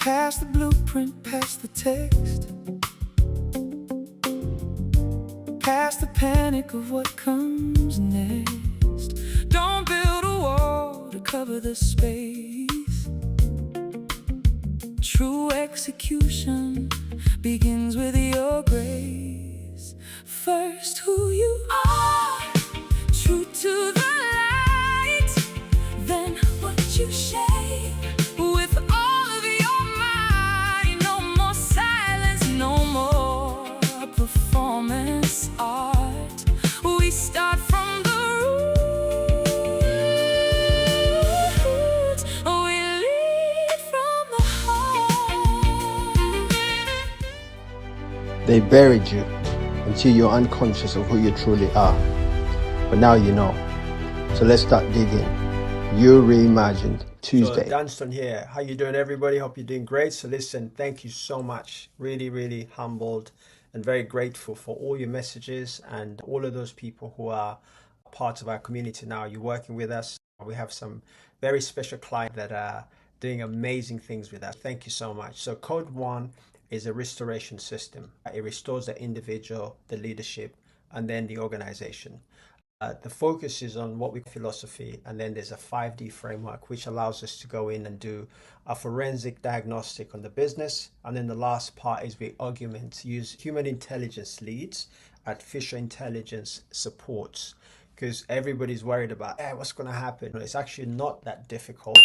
Past the blueprint, past the text, past the panic of what comes next. Don't build a wall to cover the space. True execution begins with your grace. First, who you are, true to the light. Then what you shape with all of your might. No more silence, no more performance art. We start from the roots. We lead from the heart. They buried you until you're unconscious of who you truly are. But now you know. So let's start digging. You Reimagined Tuesday. So Danston here. How you doing, everybody? Hope you're doing great. So listen, thank you so much. Really, really humbled and very grateful for all your messages and all of those people who are part of our community now. You're working with us. We have some very special clients that are doing amazing things with us. Thank you so much. So Code 1 is a restoration system. It restores the individual, the leadership, and then the organization. The focus is on what we call philosophy, and then there's a 5D framework which allows us to go in and do a forensic diagnostic on the business. And then the last part is we augment, use human intelligence leads, artificial intelligence supports, because everybody's worried about what's going to happen. It's actually not that difficult,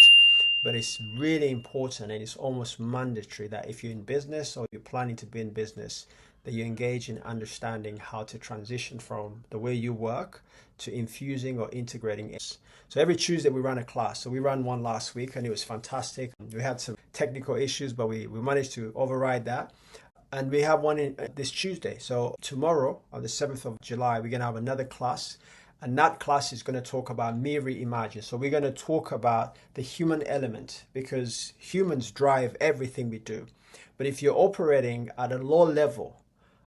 but it's really important, and it's almost mandatory that if you're in business or you're planning to be in business, that you engage in understanding how to transition from the way you work to infusing or integrating it. So every Tuesday we run a class. So we ran one last week and it was fantastic. We had some technical issues, but we managed to override that. And we have one this Tuesday. So tomorrow, on the 7th of July, we're going to have another class. And that class is going to talk about me reimagine. So we're going to talk about the human element, because humans drive everything we do. But if you're operating at a low level,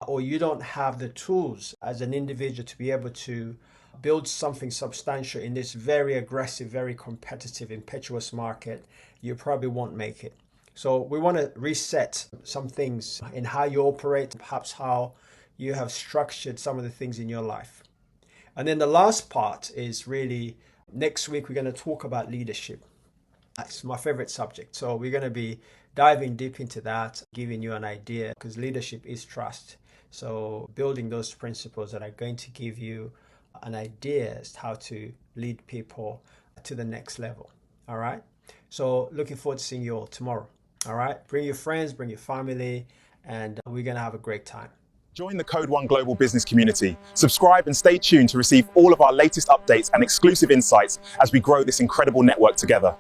or you don't have the tools as an individual to be able to build something substantial in this very aggressive, very competitive, impetuous market, you probably won't make it. So we want to reset some things in how you operate, perhaps how you have structured some of the things in your life. And then the last part is really, next week we're going to talk about leadership. That's my favorite subject. So we're going to be diving deep into that, giving you an idea, because leadership is trust. So building those principles that are going to give you an idea as to how to lead people to the next level. All right. So looking forward to seeing you all tomorrow. All right. Bring your friends, bring your family, and we're going to have a great time. Join the Code 1 Global Business community. Subscribe and stay tuned to receive all of our latest updates and exclusive insights as we grow this incredible network together.